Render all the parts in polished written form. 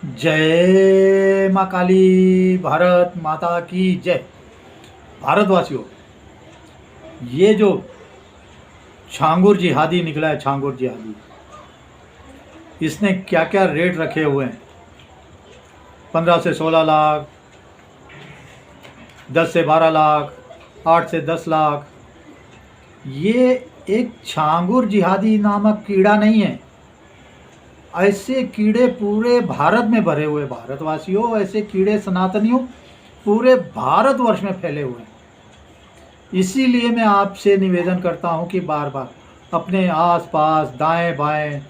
जय माँ काली, भारत माता की जय। भारतवासियों, ये जो छांगुर जिहादी निकला है, छांगुर जिहादी, इसने क्या क्या रेट रखे हुए हैं। 15 से 16 लाख, 10 से 12 लाख, 8 से 10 लाख। ये एक छांगुर जिहादी नामक कीड़ा नहीं है। ऐसे कीड़े पूरे भारत में भरे हुए, भारतवासियों, ऐसे कीड़े सनातनियों पूरे भारतवर्ष में फैले हुए हैं। इसीलिए मैं आपसे निवेदन करता हूं कि बार बार अपने आसपास, दाएं बाएं,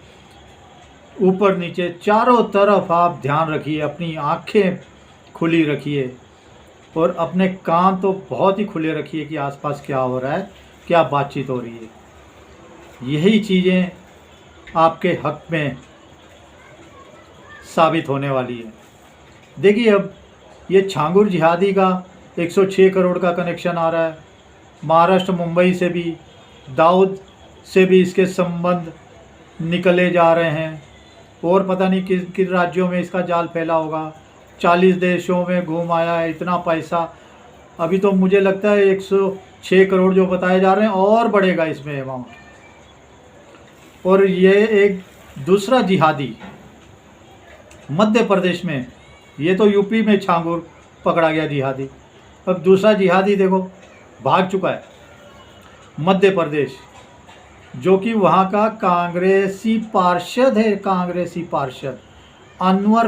ऊपर नीचे, चारों तरफ आप ध्यान रखिए, अपनी आंखें खुली रखिए और अपने कान तो बहुत ही खुले रखिए कि आसपास क्या हो रहा है, क्या बातचीत हो रही है। यही चीज़ें आपके हक में साबित होने वाली है। देखिए, अब ये छांगुर जिहादी का 106 करोड़ का कनेक्शन आ रहा है। महाराष्ट्र, मुंबई से भी, दाऊद से भी इसके संबंध निकले जा रहे हैं और पता नहीं किस किस राज्यों में इसका जाल फैला होगा। 40 देशों में घूम आया है, इतना पैसा। अभी तो मुझे लगता है 106 करोड़ जो बताए जा रहे हैं और बढ़ेगा इसमें अमाउंट। और ये एक दूसरा जिहादी मध्य प्रदेश में, ये तो यूपी में छांगुर पकड़ा गया जिहादी। अब दूसरा जिहादी देखो भाग चुका है मध्य प्रदेश, जो कि वहाँ का कांग्रेसी पार्षद है, कांग्रेसी पार्षद अनवर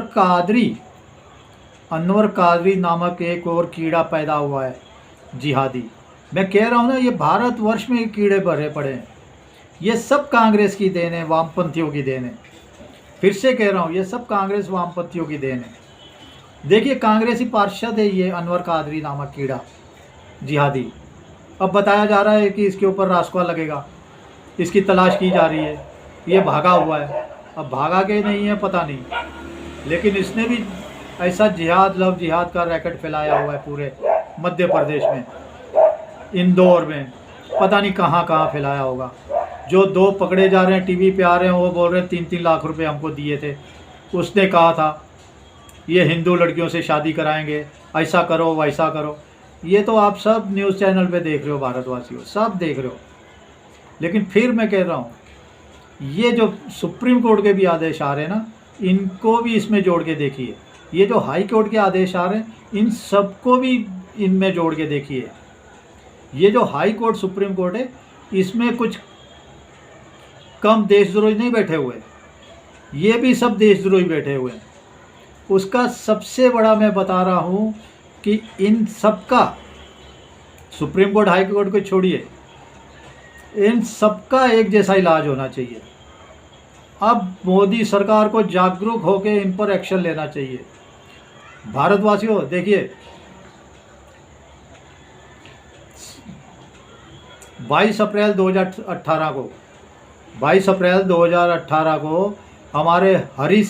कादरी नामक एक और कीड़ा पैदा हुआ है, जिहादी। मैं कह रहा हूँ ना, ये भारतवर्ष में कीड़े भरे पड़े हैं। ये सब कांग्रेस की देन है, वामपंथियों की देन है। फिर से कह रहा हूँ, ये सब कांग्रेस वामपंथियों की देन है। देखिए, कांग्रेसी पार्षद है ये अनवर कादरी नामक कीड़ा जिहादी। अब बताया जा रहा है कि इसके ऊपर रासुका लगेगा, इसकी तलाश की जा रही है। ये भागा हुआ है, अब भागा के नहीं है पता नहीं, लेकिन इसने भी ऐसा जिहाद, लव जिहाद का रैकेट फैलाया हुआ है पूरे मध्य प्रदेश में, इंदौर में, पता नहीं कहाँ कहाँ फैलाया होगा। जो 2 पकड़े जा रहे हैं, टीवी पे आ रहे हैं, वो बोल रहे हैं 3-3 लाख रुपए हमको दिए थे। उसने कहा था ये हिंदू लड़कियों से शादी कराएंगे, ऐसा करो वैसा करो। ये तो आप सब न्यूज़ चैनल पे देख रहे हो, भारतवासियों सब देख रहे हो। लेकिन फिर मैं कह रहा हूँ, ये जो सुप्रीम कोर्ट के भी आदेश आ रहे हैं ना, इनको भी इसमें जोड़ के देखिए। ये जो हाई कोर्ट के आदेश आ रहे हैं, इन सबको भी इनमें जोड़ के देखिए। ये जो हाई कोर्ट, सुप्रीम कोर्ट है, इसमें कुछ कम देशद्रोही नहीं बैठे हुए, ये भी सब देशद्रोही बैठे हुए हैं। उसका सबसे बड़ा मैं बता रहा हूँ कि इन सबका, सुप्रीम कोर्ट हाई कोर्ट को छोड़िए, इन सबका एक जैसा इलाज होना चाहिए। अब मोदी सरकार को जागरूक होकर इन पर एक्शन लेना चाहिए। भारतवासियों देखिए, 22 अप्रैल 2018 को हमारे हरीश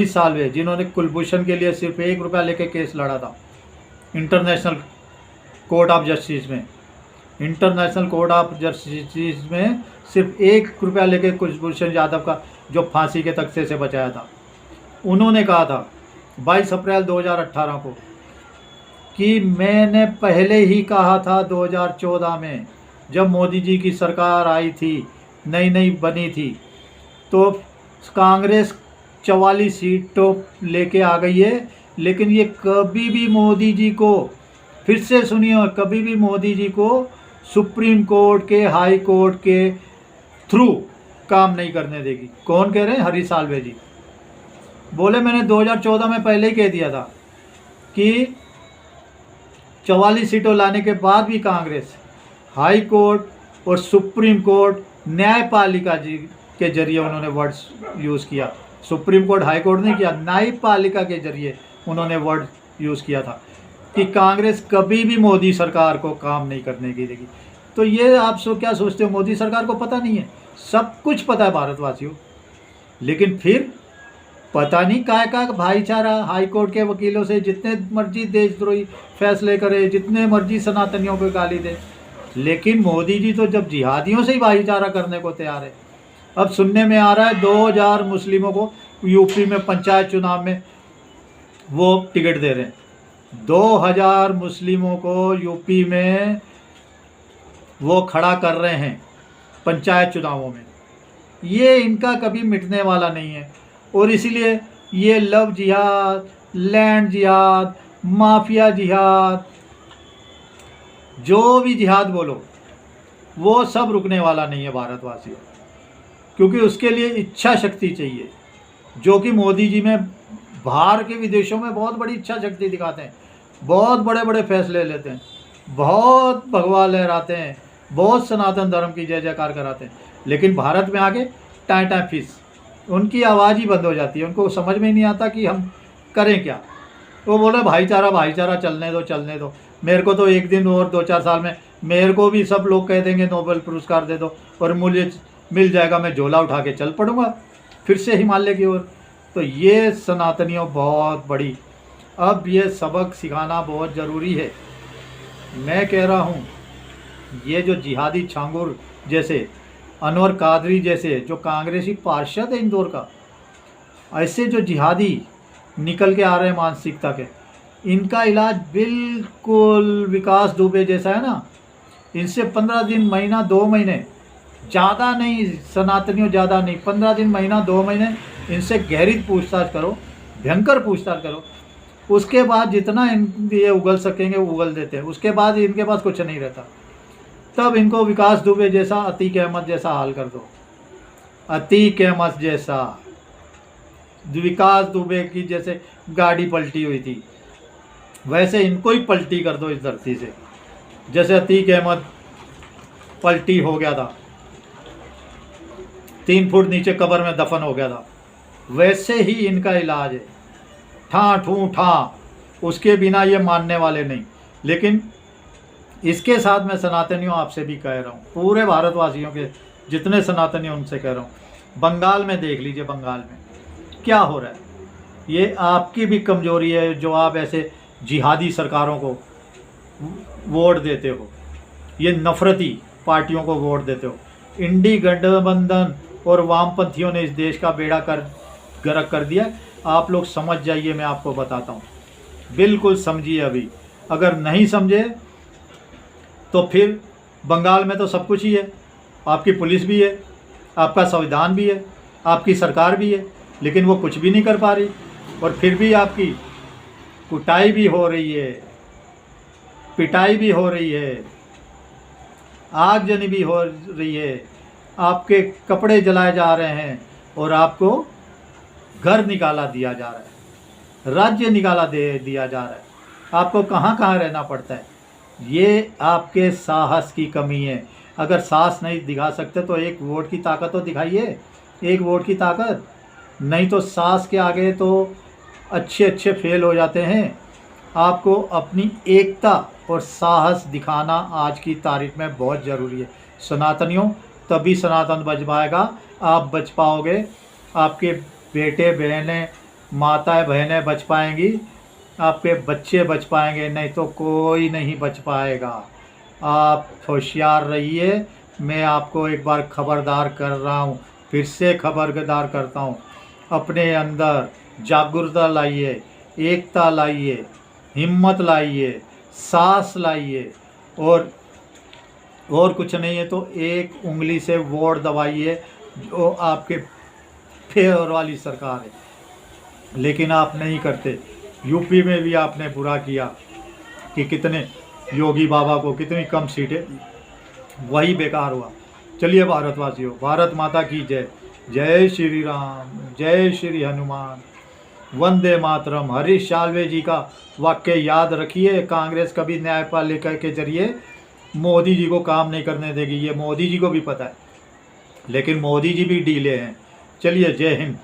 साल्वे जिन्होंने कुलभूषण के लिए सिर्फ 1 रुपया लेके केस लड़ा था इंटरनेशनल कोर्ट ऑफ जस्टिस में, सिर्फ 1 रुपया लेके कुलभूषण यादव का जो फांसी के तख्ते से बचाया था, उन्होंने कहा था 22 अप्रैल 2018 को कि मैंने पहले ही कहा था 2014 में, जब मोदी जी की सरकार आई थी, नई बनी थी, तो कांग्रेस 44 सीटों लेके आ गई है, लेकिन ये कभी भी मोदी जी को, फिर से सुनिए, कभी भी मोदी जी को सुप्रीम कोर्ट के, हाई कोर्ट के थ्रू काम नहीं करने देगी। कौन कह रहे हैं? हरीश साल्वे जी बोले, मैंने 2014 में पहले ही कह दिया था कि 44 सीटों लाने के बाद भी कांग्रेस हाई कोर्ट और सुप्रीम कोर्ट, न्यायपालिका जी के जरिए उन्होंने वर्ड्स यूज़ किया, सुप्रीम कोर्ट हाई कोर्ट नहीं किया, न्यायपालिका के जरिए उन्होंने वर्ड यूज़ किया था कि कांग्रेस कभी भी मोदी सरकार को काम नहीं करने की देगी। तो ये आप क्या सोचते हो, मोदी सरकार को पता नहीं है? सब कुछ पता है भारतवासियों, लेकिन फिर पता नहीं का भाईचारा, हाई कोर्ट के वकीलों से जितने मर्जी देशद्रोही फैसले करे, जितने मर्जी सनातनियों को गाली दे, लेकिन मोदी जी तो जब जिहादियों से ही भाईचारा करने को तैयार है। अब सुनने में आ रहा है 2000 मुस्लिमों को यूपी में पंचायत चुनाव में वो टिकट दे रहे हैं। 2000 मुस्लिमों को यूपी में वो खड़ा कर रहे हैं पंचायत चुनावों में। ये इनका कभी मिटने वाला नहीं है। और इसीलिए ये लव जिहाद, लैंड जिहाद, माफिया जिहाद, जो भी जिहाद बोलो, वो सब रुकने वाला नहीं है भारतवासियों। क्योंकि उसके लिए इच्छा शक्ति चाहिए, जो कि मोदी जी में बाहर के विदेशों में बहुत बड़ी इच्छा शक्ति दिखाते हैं, बहुत बड़े बड़े फैसले लेते हैं, बहुत भगवा लहराते हैं, बहुत सनातन धर्म की जय जयकार कराते हैं। लेकिन भारत में आके टाँ टाँ फीस, उनकी आवाज़ ही बंद हो जाती है। उनको समझ में नहीं आता कि हम करें क्या। वो बोले भाईचारा भाईचारा, चलने दो चलने दो। मेरे को तो एक दिन और 2-4 साल में मेरे को भी सब लोग कह देंगे नोबेल पुरस्कार दे दो और मुझे मिल जाएगा, मैं झोला उठा के चल पड़ूंगा फिर से हिमालय की ओर। तो ये सनातनियों बहुत बड़ी, अब ये सबक सिखाना बहुत ज़रूरी है। मैं कह रहा हूँ ये जो जिहादी छांगुर जैसे, अनवर कादरी जैसे जो कांग्रेसी पार्षद है इंदौर का, ऐसे जो जिहादी निकल के आ रहे हैं मानसिकता के, इनका इलाज बिल्कुल विकास दुबे जैसा है ना। इनसे 15 दिन, महीना, 2 महीने, ज़्यादा नहीं सनातनियों, ज़्यादा नहीं, 15 दिन, महीना, 2 महीने इनसे गहरी पूछताछ करो, भयंकर पूछताछ करो। उसके बाद जितना ये उगल सकेंगे उगल देते हैं। उसके बाद इनके पास कुछ नहीं रहता। तब इनको विकास दुबे जैसा, अतीक अहमद जैसा हाल कर दो। अतीक अहमद जैसा, विकास दुबे की जैसे गाड़ी पलटी हुई थी, वैसे इनको ही पलटी कर दो इस धरती से। जैसे अतीक अहमद पलटी हो गया था, 3 फुट नीचे कब्र में दफन हो गया था, वैसे ही इनका इलाज है। ठा ठू ठा, उसके बिना ये मानने वाले नहीं। लेकिन इसके साथ मैं सनातनियों आपसे भी कह रहा हूँ, पूरे भारतवासियों के जितने सनातनी उनसे कह रहा हूँ, बंगाल में देख लीजिए, बंगाल में क्या हो रहा है। ये आपकी भी कमजोरी है जो आप ऐसे जिहादी सरकारों को वोट देते हो, ये नफरती पार्टियों को वोट देते हो। इंडी गठबंधन और वामपंथियों ने इस देश का बेड़ा गर्क कर दिया। आप लोग समझ जाइए, मैं आपको बताता हूँ, बिल्कुल समझिए। अभी अगर नहीं समझे तो फिर बंगाल में तो सब कुछ ही है, आपकी पुलिस भी है, आपका संविधान भी है, आपकी सरकार भी है, लेकिन वो कुछ भी नहीं कर पा रही। और फिर भी आपकी कुटाई भी हो रही है, पिटाई भी हो रही है, आगजनी भी हो रही है, आपके कपड़े जलाए जा रहे हैं और आपको घर निकाला दिया जा रहा है, राज्य निकाला दिया जा रहा है। आपको कहाँ कहाँ रहना पड़ता है। ये आपके साहस की कमी है। अगर साहस नहीं दिखा सकते तो एक वोट की ताकत तो दिखाइए, एक वोट की ताकत। नहीं तो साहस के आगे तो अच्छे फेल हो जाते हैं। आपको अपनी एकता और साहस दिखाना आज की तारीख में बहुत ज़रूरी है सनातनियों, तभी सनातन बच पाएगा, आप बच पाओगे, आपके बेटे बहनें, माताएं बहनें बच पाएंगी, आपके बच्चे बच पाएंगे, नहीं तो कोई नहीं बच पाएगा। आप होशियार रहिए। मैं आपको एक बार खबरदार कर रहा हूँ, फिर से खबरदार करता हूँ, अपने अंदर जागरूकता लाइए, एकता लाइए, हिम्मत लाइए, साहस लाइए, और कुछ नहीं है तो एक उंगली से वोट दबाइए जो आपके फेवर वाली सरकार है। लेकिन आप नहीं करते। यूपी में भी आपने बुरा किया कि कितने योगी बाबा को कितनी कम सीटें, वही बेकार हुआ। चलिए भारतवासियों, भारत माता की जय। जय श्री राम, जय श्री हनुमान, वंदे मातरम। हरीश साल्वे जी का वाक्य याद रखिए, कांग्रेस कभी न्यायपालिका के जरिए मोदी जी को काम नहीं करने देगी, ये मोदी जी को भी पता है, लेकिन मोदी जी भी ढीले हैं। चलिए, जय हिंद।